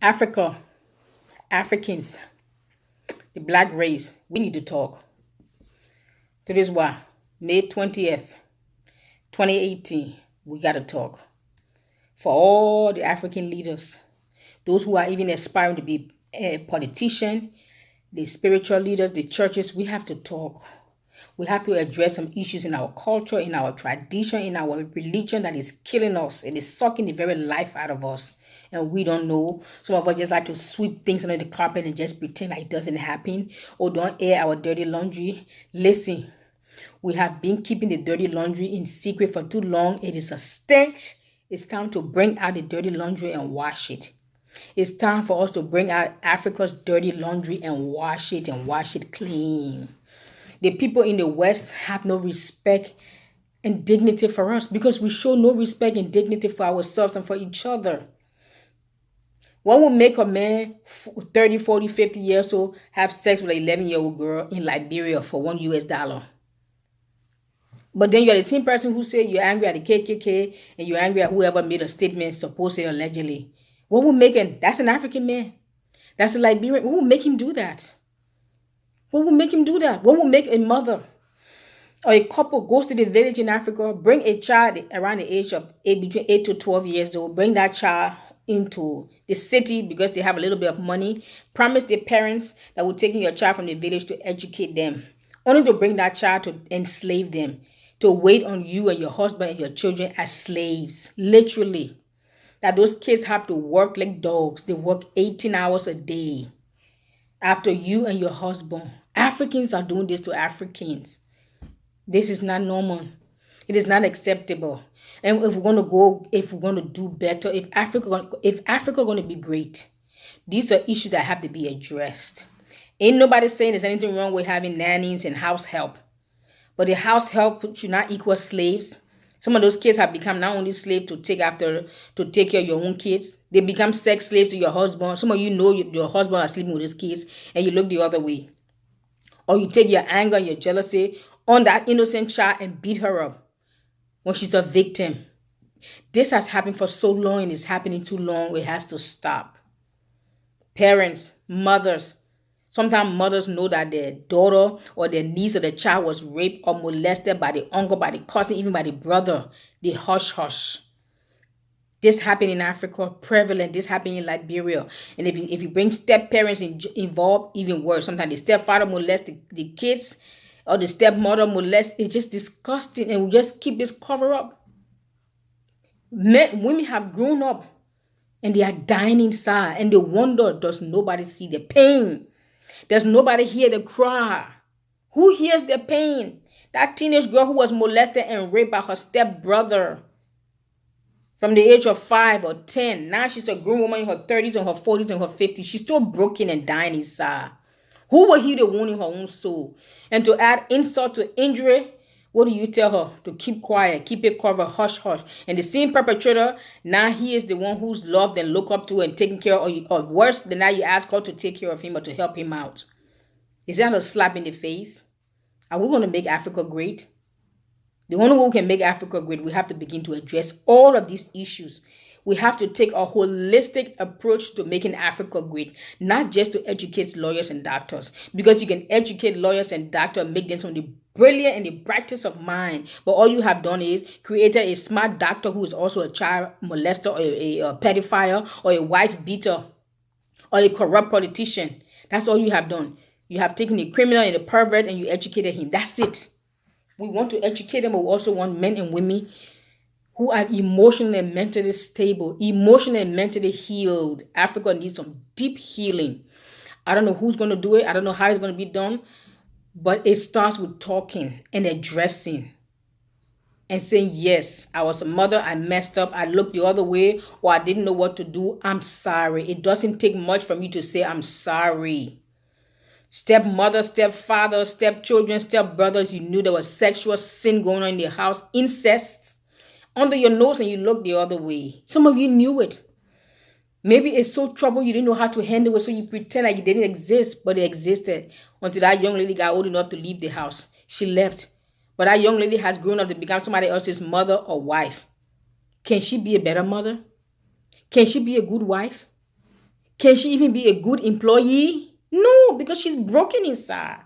Africa, Africans, the black race, we need to talk. Today's why. May 20th, 2018, we got to talk. For all the African leaders, those who are even aspiring to be a politician, the spiritual leaders, the churches, we have to talk. We have to address some issues in our culture, in our tradition, in our religion that is killing us. It is sucking the very life out of us. And we don't know. Some of us just like to sweep things under the carpet and just pretend like it doesn't happen. Or don't air our dirty laundry. Listen, we have been keeping the dirty laundry in secret for too long. It is a stench. It's time to bring out the dirty laundry and wash it. It's time for us to bring out Africa's dirty laundry and wash it clean. The people in the West have no respect and dignity for us because we show no respect and dignity for ourselves and for each other. What will make a man 30, 40, 50 years old have sex with an 11-year-old girl in Liberia for $1? But then you're the same person who said you're angry at the KKK and you're angry at whoever made a statement, supposedly, allegedly. What will make him? That's an African man. That's a Liberian. What will make him do that? What will make him do that? What will make a mother or a couple goes to the village in Africa, bring a child around the age of between 8 to 12 years old, bring that child into the city because they have a little bit of money, promise their parents that will take your child from the village to educate them, only to bring that child to enslave them, to wait on you and your husband and your children as slaves, literally. That those kids have to work like dogs. They work 18 hours a day after you and your husband. Africans are doing this to Africans. This is not normal. It is not acceptable. And if we're going to do better, if Africa going to be great, these are issues that have to be addressed. Ain't nobody saying there's anything wrong with having nannies and house help. But the house help should not equal slaves. Some of those kids have become not only slaves to take care of your own kids. They become sex slaves to your husband. Some of you know your husband are sleeping with his kids and you look the other way. Or you take your anger and your jealousy on that innocent child and beat her up when she's a victim. This has happened for so long and it's happening too long. It has to stop. Parents, mothers. Sometimes mothers know that their daughter or their niece or the child was raped or molested by the uncle, by the cousin, even by the brother. They hush. This happened in Africa, prevalent. This happened in Liberia. And if you bring step-parents involved, even worse. Sometimes the stepfather molests the kids or the stepmother molests. It's just disgusting. And we just keep this cover up. Women have grown up and they are dying inside. And they wonder, does nobody see the pain? Does nobody hear the cry? Who hears the pain? That teenage girl who was molested and raped by her stepbrother from the age of 5 or 10. Now she's a grown woman in her 30s and her 40s and her 50s. She's still broken and dying inside. Who will heal the wound in her own soul? And to add insult to injury, what do you tell her? To keep quiet, keep it covered, hush. And the same perpetrator, now he is the one who's loved and looked up to and taken care of, or worse than that, you ask her to take care of him or to help him out. Is that a slap in the face? Are we going to make Africa great? The only way we can make Africa great, we have to begin to address all of these issues. We have to take a holistic approach to making Africa great, not just to educate lawyers and doctors. Because you can educate lawyers and doctors, make them some of the brilliant and the brightest of mind. But all you have done is created a smart doctor who is also a child molester or a pedophile or a wife beater or a corrupt politician. That's all you have done. You have taken a criminal and a pervert and you educated him. That's it. We want to educate them, but we also want men and women who are emotionally and mentally stable, emotionally and mentally healed. Africa needs some deep healing. I don't know who's going to do it. I don't know how it's going to be done. But it starts with talking and addressing and saying, yes, I was a mother. I messed up. I looked the other way or I didn't know what to do. I'm sorry. It doesn't take much from you to say, I'm sorry. Stepmother, stepfather, stepchildren, stepbrothers, you knew there was sexual sin going on in your house, incest under your nose, and you looked the other way. Some of you knew it. Maybe it's so troubled you didn't know how to handle it, so you pretend like it didn't exist, but it existed until that young lady got old enough to leave the house. She left. But that young lady has grown up to become somebody else's mother or wife. Can she be a better mother? Can she be a good wife? Can she even be a good employee? No, because she's broken inside.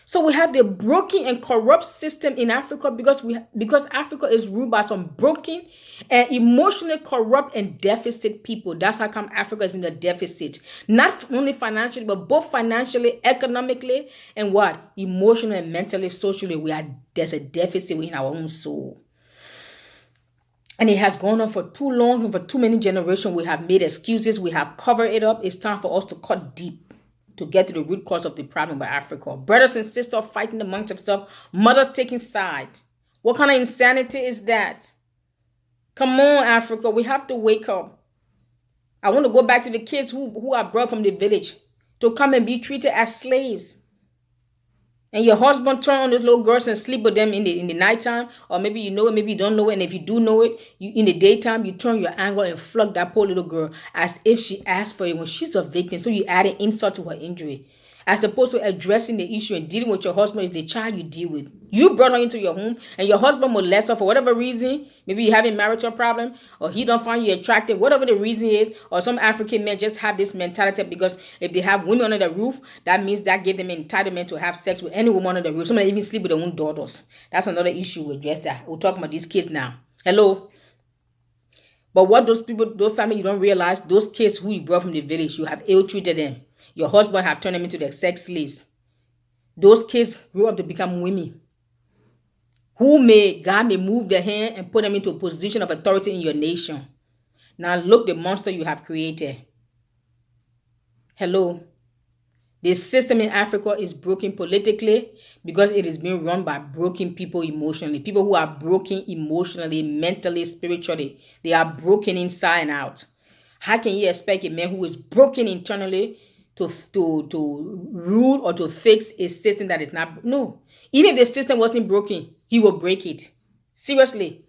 So we have the broken and corrupt system in Africa because Africa is ruled by some broken and emotionally corrupt and deficit people. That's how come Africa is in the deficit. Not only financially, but both financially, economically, and what? Emotionally and mentally, socially, there's a deficit within our own soul. And it has gone on for too long and for too many generations. We have made excuses. We have covered it up. It's time for us to cut deep to get to the root cause of the problem with Africa. Brothers and sisters fighting amongst themselves. Mothers taking side. What kind of insanity is that? Come on, Africa. We have to wake up. I want to go back to the kids who are brought from the village to come and be treated as slaves. And your husband turn on those little girls and sleep with them in the nighttime, or maybe you know it, maybe you don't know it. And if you do know it, in the daytime, you turn your anger and flog that poor little girl as if she asked for it when she's a victim. So you add an insult to her injury. As opposed to addressing the issue and dealing with your husband is the child you deal with. You brought her into your home and your husband molest her for whatever reason. Maybe you have a marital problem or he don't find you attractive, whatever the reason is. Or some African men just have this mentality because if they have women under the roof, that means that give them entitlement to have sex with any woman under the roof. Some even sleep with their own daughters. That's another issue we'll address that. We're talking about these kids now. Hello? But what those families, you don't realize, those kids who you brought from the village, you have ill-treated them. Your husband have turned them into their sex slaves. Those kids grew up to become women. God may move their hand and put them into a position of authority in your nation. Now look the monster you have created. Hello. The system in Africa is broken politically because it is being run by broken people emotionally. People who are broken emotionally, mentally, spiritually. They are broken inside and out. How can you expect a man who is broken internally to rule or to fix a system that is not? No. Even if the system wasn't broken, he will break it. Seriously.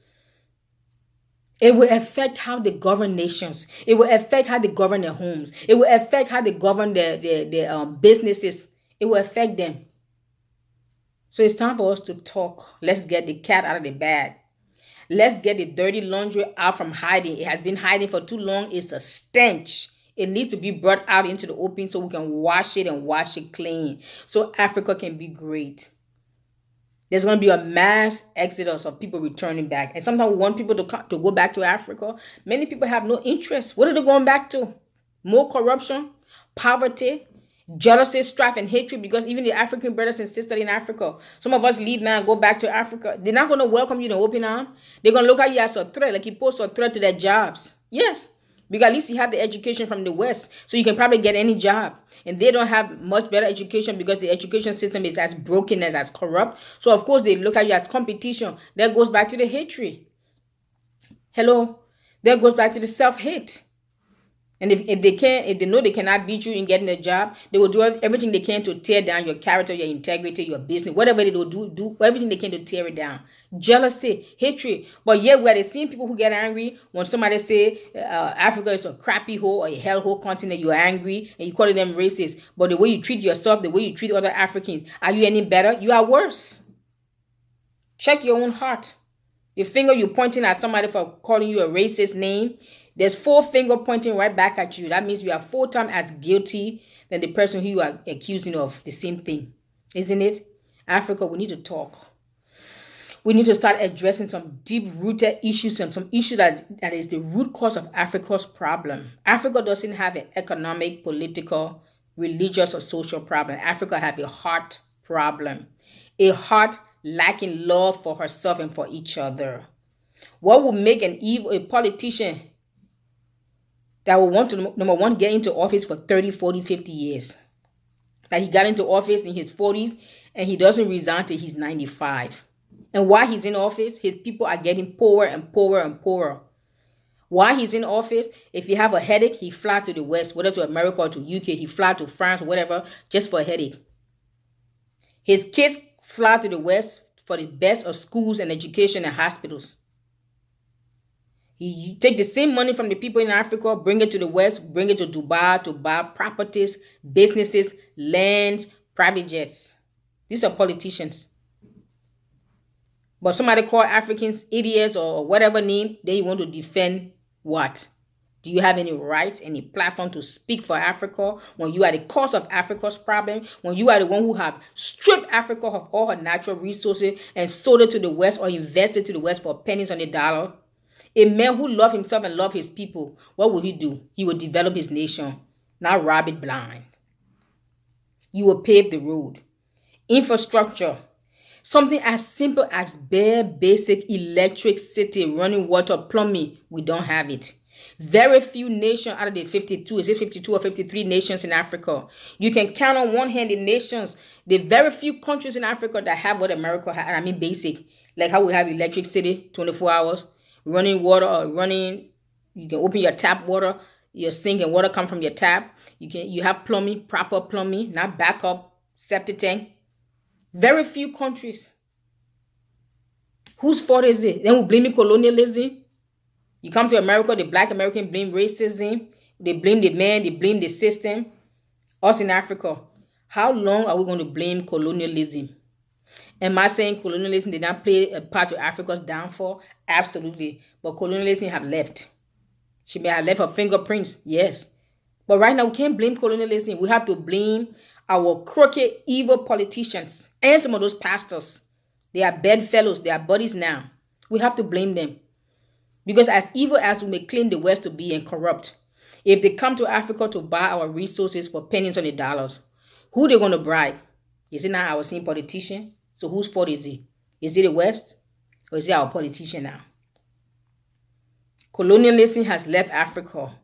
It will affect how they govern nations. It will affect how they govern their homes. It will affect how they govern their businesses. It will affect them. So it's time for us to talk. Let's get the cat out of the bag. Let's get the dirty laundry out from hiding. It has been hiding for too long. It's a stench. It needs to be brought out into the open so we can wash it and wash it clean. So Africa can be great. There's going to be a mass exodus of people returning back. And sometimes we want people to go back to Africa. Many people have no interest. What are they going back to? More corruption, poverty, jealousy, strife, and hatred. Because even the African brothers and sisters in Africa, some of us leave now and go back to Africa. They're not going to welcome you in an open arm. They're going to look at you as a threat, like you pose a threat to their jobs. Yes. Because at least you have the education from the West, so you can probably get any job. And they don't have much better education because the education system is as broken as corrupt. So, of course, they look at you as competition. That goes back to the hatred. Hello? That goes back to the self-hate. And if they know they cannot beat you in getting a job, they will do everything they can to tear down your character, your integrity, your business, whatever they will do everything they can to tear it down. Jealousy, hatred. But yet we're the same people who get angry when somebody say Africa is a crappy hole or a hellhole continent. You're angry and you call them racist. But the way you treat yourself, the way you treat other Africans, are you any better? You are worse. Check your own heart. The finger you're pointing at somebody for calling you a racist name, there's 4 fingers pointing right back at you. That means you are 4 times as guilty than the person who you are accusing of the same thing. Isn't it? Africa, we need to talk. We need to start addressing some deep-rooted issues and some issues that is the root cause of Africa's problem. Africa doesn't have an economic, political, religious, or social problem. Africa has a heart problem. A heart lacking love for herself and for each other. What would make a politician that will want to, number one, get into office for 30, 40, 50 years? That he got into office in his 40s and he doesn't resign till he's 95. And while he's in office, his people are getting poorer and poorer and poorer. While he's in office, if he have a headache, he fly to the West, whether to America or to UK, he fly to France or whatever, just for a headache. His kids fly to the West for the best of schools and education and hospitals. He take the same money from the people in Africa, bring it to the West, bring it to Dubai to buy properties, businesses, lands, private jets. These are politicians. But somebody call Africans idiots or whatever name, then you want to defend what? Do you have any right, any platform to speak for Africa when you are the cause of Africa's problem? When you are the one who have stripped Africa of all her natural resources and sold it to the West or invested to the West for pennies on the dollar? A man who loved himself and loved his people, what will he do? He will develop his nation, not rob it blind. You will pave the road. Infrastructure. Something as simple as bare basic electricity, running water, plumbing, we don't have it. Very few nations out of the 52, is it 52 or 53 nations in Africa? You can count on one hand the nations, the very few countries in Africa that have what America has. I mean basic, like how we have electricity, 24 hours, running water, or you can open your tap water, your sink and water come from your tap. You have plumbing, proper plumbing, not backup septic tank. Very few countries. Whose fault is it? Then we blame colonialism. You come to America, the black American blame racism. They blame the man, they blame the system. Us in Africa, how long are we going to blame colonialism? Am I saying colonialism did not play a part to Africa's downfall? Absolutely. But colonialism have left. She may have left her fingerprints, yes. But right now, we can't blame colonialism. We have to blame our crooked, evil politicians and some of those pastors. They are bedfellows. They are buddies now. We have to blame them. Because as evil as we may claim the West to be and corrupt, if they come to Africa to buy our resources for pennies on the dollars, who they going to bribe? Is it not our same politician? So whose fault is it? Is it the West? Or is it our politician now? Colonialism has left Africa.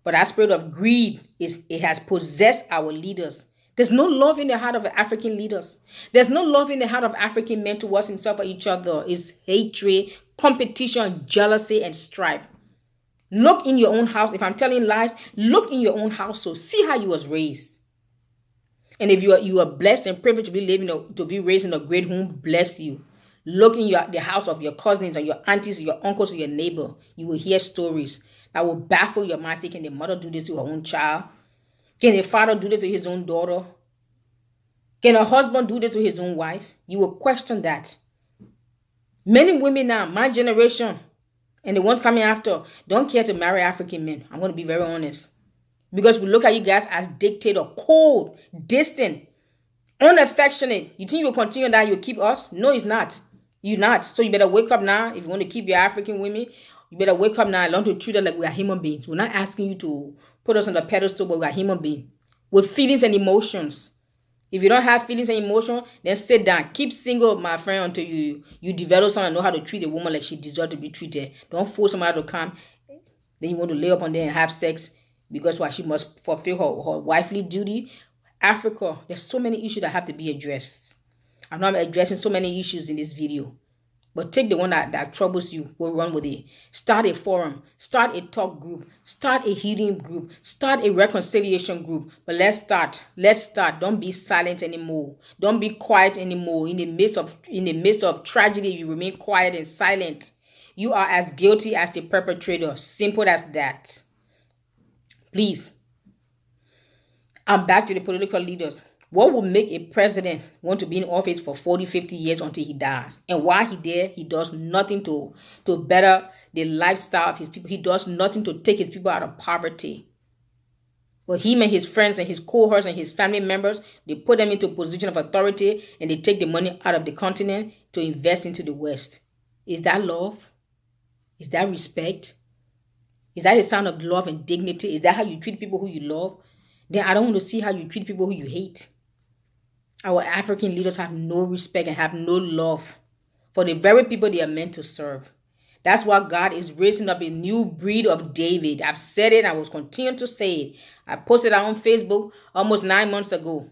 But that spirit of greed, it has possessed our leaders. There's no love in the heart of African leaders. There's no love in the heart of African men towards himself or each other. It's hatred, competition, jealousy, and strife. Look in your own house. If I'm telling lies, look in your own house. So see how you was raised. And if you are blessed and privileged to be raised in a great home, bless you. Look in the house of your cousins or your aunties or your uncles or your neighbor. You will hear stories that will baffle your mind. Say, can the mother do this to her own child? Can the father do this to his own daughter? Can a husband do this to his own wife? You will question that. Many women now, my generation, and the ones coming after, don't care to marry African men. I'm going to be very honest. Because we look at you guys as dictator, cold, distant, unaffectionate. You think you'll continue that, you'll keep us? No, it's not. You're not. So you better wake up now. If you want to keep your African women, you better wake up now and learn to treat us like we are human beings. We're not asking you to put us on the pedestal, but we are human beings with feelings and emotions. If you don't have feelings and emotions, then sit down. Keep single, my friend, until you develop someone and know how to treat a woman like she deserves to be treated. Don't force somebody to come. Then you want to lay up on there and have sex because she must fulfill her wifely duty. Africa, there's so many issues that have to be addressed. I'm not addressing so many issues in this video. But take the one that troubles you, go run with it. Start a forum, start a talk group, start a healing group, start a reconciliation group. But let's start. Don't be silent anymore. Don't be quiet anymore. In the midst of tragedy, you remain quiet and silent. You are as guilty as the perpetrator. Simple as that. Please. I'm back to the political leaders. What would make a president want to be in office for 40, 50 years until he dies? And while he's there, he does nothing to better the lifestyle of his people. He does nothing to take his people out of poverty. But him and his friends and his cohorts and his family members, they put them into a position of authority and they take the money out of the continent to invest into the West. Is that love? Is that respect? Is that a sign of love and dignity? Is that how you treat people who you love? Then I don't want to see how you treat people who you hate. Our African leaders have no respect and have no love for the very people they are meant to serve. That's why God is raising up a new breed of David. I've said it. I will continue to say it. I posted it on Facebook almost 9 months ago.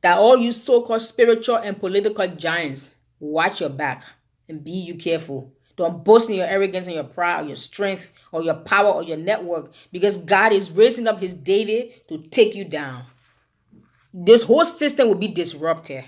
That all you so-called spiritual and political giants, watch your back and be you careful. Don't boast in your arrogance and your pride or your strength or your power or your network, because God is raising up his David to take you down. This whole system will be disrupted.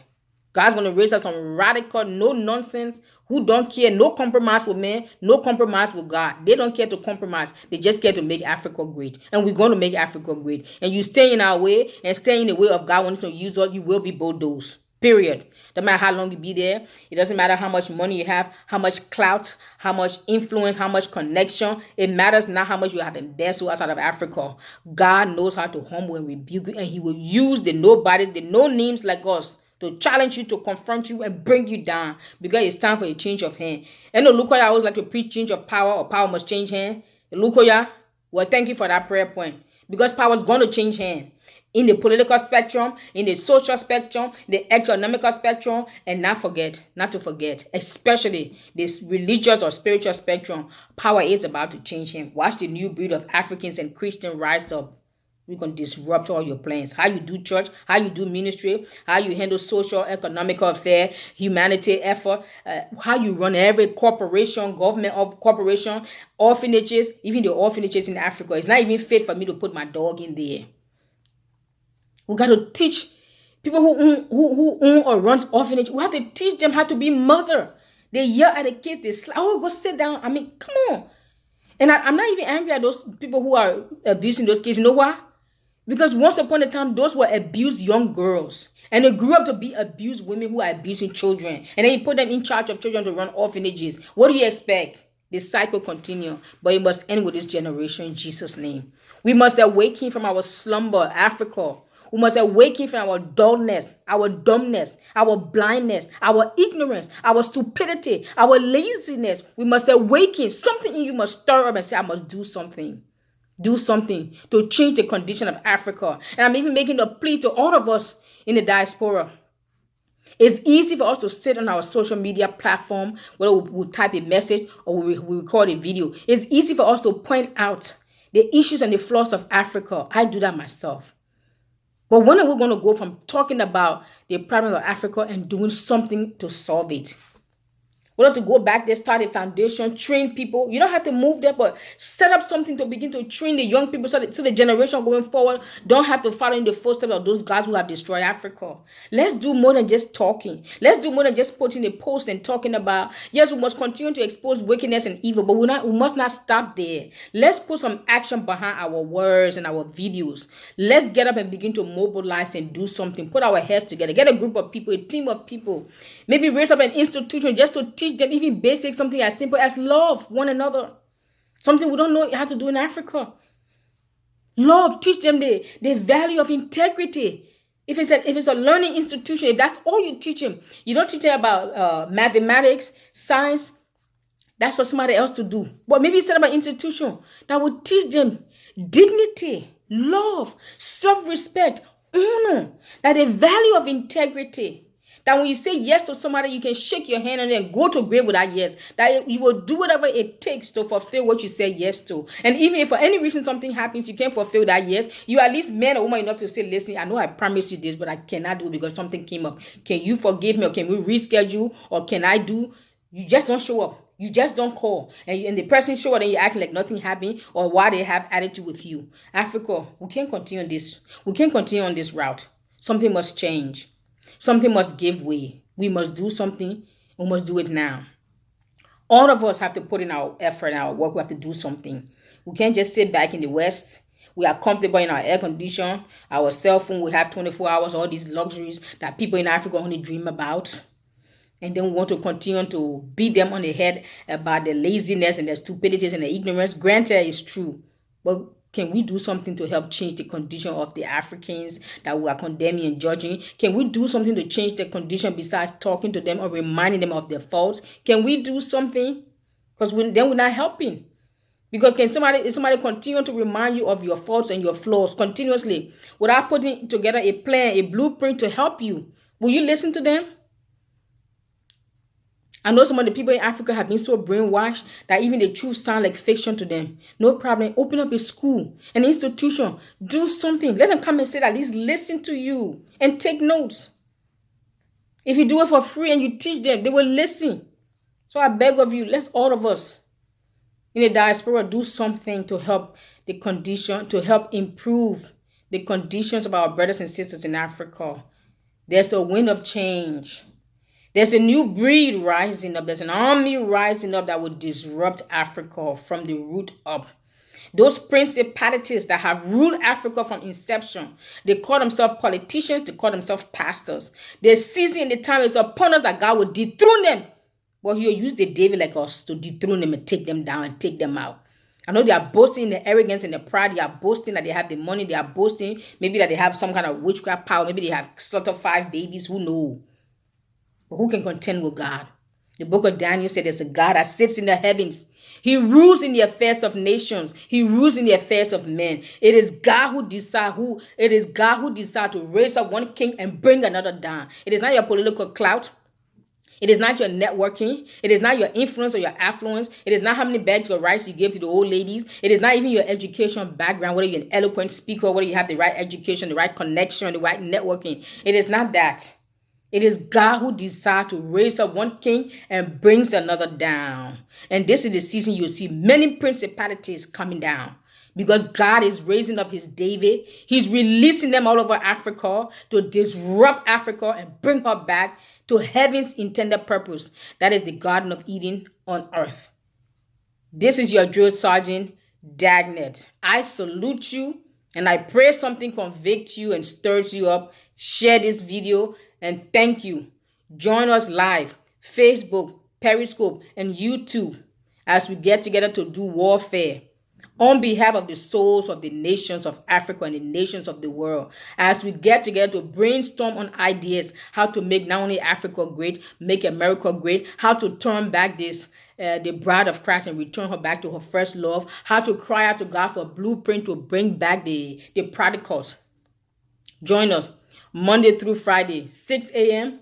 God's going to raise up some radical, no nonsense, who don't care, no compromise with men, no compromise with God. They don't care to compromise. They just care to make Africa great. And we're going to make Africa great. And you stay in our way and stay in the way of God when to use us, you will be bulldozed. period. No matter how long you be there, it doesn't matter how much money you have, how much clout, how much influence, how much connection. It matters not how much you have embezzled outside of Africa. God knows how to humble and rebuke you, and he will use the nobodies, the no names like us, to challenge you, to confront you, and bring you down, because it's time for a change of hand. And no, look, I always like to preach change of power, or power must change hand. Look, well, thank you for that prayer point, because power is going to change hand. In the political spectrum, in the social spectrum, the economical spectrum, and not to forget, especially this religious or spiritual spectrum, power is about to change him. Watch the new breed of Africans and Christians rise up. We're going to disrupt all your plans. How you do church, how you do ministry, how you handle social, economical affair, humanity effort, how you run every corporation, government of corporation, orphanages, even the orphanages in Africa. It's not even fit for me to put my dog in there. We got to teach people who own or runs orphanage. We have to teach them how to be mother. They yell at the kids. They slap. Oh, go sit down. I mean, come on. And I'm not even angry at those people who are abusing those kids. You know why? Because once upon a time, those were abused young girls. And they grew up to be abused women who are abusing children. And then you put them in charge of children to run orphanages. What do you expect? The cycle continue. But it must end with this generation in Jesus' name. We must awaken from our slumber, Africa. We must awaken from our dullness, our dumbness, our blindness, our ignorance, our stupidity, our laziness. We must awaken. Something in you must stir up and say, I must do something. Do something to change the condition of Africa. And I'm even making a plea to all of us in the diaspora. It's easy for us to sit on our social media platform, whether we type a message or we record a video. It's easy for us to point out the issues and the flaws of Africa. I do that myself. But when are we going to go from talking about the problem of Africa and doing something to solve it? We have to go back there, start a foundation, train people. You don't have to move there, but set up something to begin to train the young people so the generation going forward don't have to follow in the footsteps of those guys who have destroyed Africa. Let's do more than just talking. Let's do more than just putting a post and talking about, yes, we must continue to expose wickedness and evil, but we must not stop there. Let's put some action behind our words and our videos. Let's get up and begin to mobilize and do something. Put our heads together. Get a group of people, a team of people. Maybe raise up an institution just to teach them even basic, something as simple as love one another. Something we don't know how to do in Africa. Love, teach them the value of integrity. If it's a learning institution, if that's all you teach them, you don't teach them about mathematics, science. That's for somebody else to do. But maybe set up an institution that would teach them dignity, love, self-respect, honor, that the value of integrity. That when you say yes to somebody, you can shake your hand and then go to grave with that yes. That you will do whatever it takes to fulfill what you say yes to. And even if for any reason something happens, you can't fulfill that yes, you at least man or woman enough to say, listen, I know I promised you this, but I cannot do it because something came up. Can you forgive me, or can we reschedule, or can I do? You just don't show up. You just don't call. And the person show up and you're acting like nothing happened, or why they have attitude with you. Africa, we can't continue on this. We can't continue on this route. Something must change. Something must give way. We must do something. We must do it now. All of us have to put in our effort and our work. We have to do something. We can't just sit back in the West. We are comfortable in our air condition, our cell phone. We have 24 hours, all these luxuries that people in Africa only dream about. And then we want to continue to beat them on the head about their laziness and their stupidities and their ignorance. Granted, it's true. But can we do something to help change the condition of the Africans that we are condemning and judging? Can we do something to change their condition besides talking to them or reminding them of their faults? Can we do something? Because then we're not helping. Because can somebody continue to remind you of your faults and your flaws continuously without putting together a plan, a blueprint to help you? Will you listen to them? I know some of the people in Africa have been so brainwashed that even the truth sounds like fiction to them. No problem. Open up a school, an institution. Do something. Let them come and sit at least listen to you and take notes. If you do it for free and you teach them, they will listen. So I beg of you, let's all of us in the diaspora do something to help the condition, to help improve the conditions of our brothers and sisters in Africa. There's a wind of change. There's a new breed rising up. There's an army rising up that will disrupt Africa from the root up. Those principalities that have ruled Africa from inception, they call themselves politicians, they call themselves pastors. The season and the time is upon us that God will dethrone them. But he'll use the David like us to dethrone them and take them down and take them out. I know they are boasting in the arrogance and the pride. They are boasting that they have the money. They are boasting maybe that they have some kind of witchcraft power. Maybe they have slaughtered 5 babies. Who knows? But who can contend with God? The book of Daniel said there's a God that sits in the heavens. He rules in the affairs of nations. He rules in the affairs of men. It is God who decides to raise up one king and bring another down. It is not your political clout. It is not your networking. It is not your influence or your affluence. It is not how many bags of rice you give to the old ladies. It is not even your education background, whether you're an eloquent speaker, whether you have the right education, the right connection, the right networking. It is not that. It is God who decides to raise up one king and brings another down. And this is the season you'll see many principalities coming down. Because God is raising up his David. He's releasing them all over Africa to disrupt Africa and bring her back to heaven's intended purpose. That is the Garden of Eden on earth. This is your drill sergeant, Dagnet. I salute you and I pray something convicts you and stirs you up. Share this video and thank you. Join us live, Facebook, Periscope, and YouTube as we get together to do warfare on behalf of the souls of the nations of Africa and the nations of the world, as we get together to brainstorm on ideas, how to make not only Africa great, make America great, how to turn back the bride of Christ and return her back to her first love, how to cry out to God for a blueprint to bring back the prodigals. Join us Monday through Friday, 6 a.m.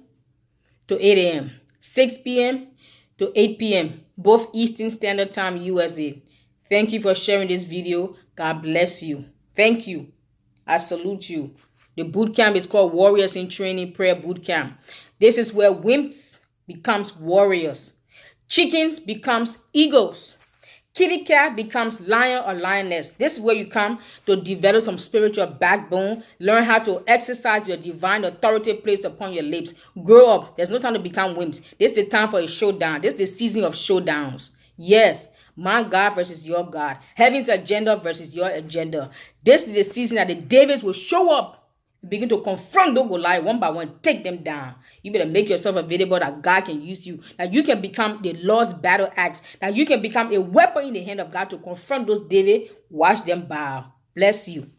to 8 a.m., 6 p.m. to 8 p.m., both Eastern Standard Time, USA. Thank you for sharing this video. God bless you. Thank you. I salute you. The boot camp is called Warriors in Training Prayer Boot Camp. This is where wimps becomes warriors. Chickens becomes eagles. Kitty cat becomes lion or lioness. This is where you come to develop some spiritual backbone. Learn how to exercise your divine authority placed upon your lips. Grow up. There's no time to become wimps. This is the time for a showdown. This is the season of showdowns. Yes. My God versus your God. Heaven's agenda versus your agenda. This is the season that the Davids will show up and begin to confront those Goliath one by one. Take them down. You better make yourself available that God can use you. That you can become the Lord's battle axe. That you can become a weapon in the hand of God to confront those David. Watch them bow. Bless you.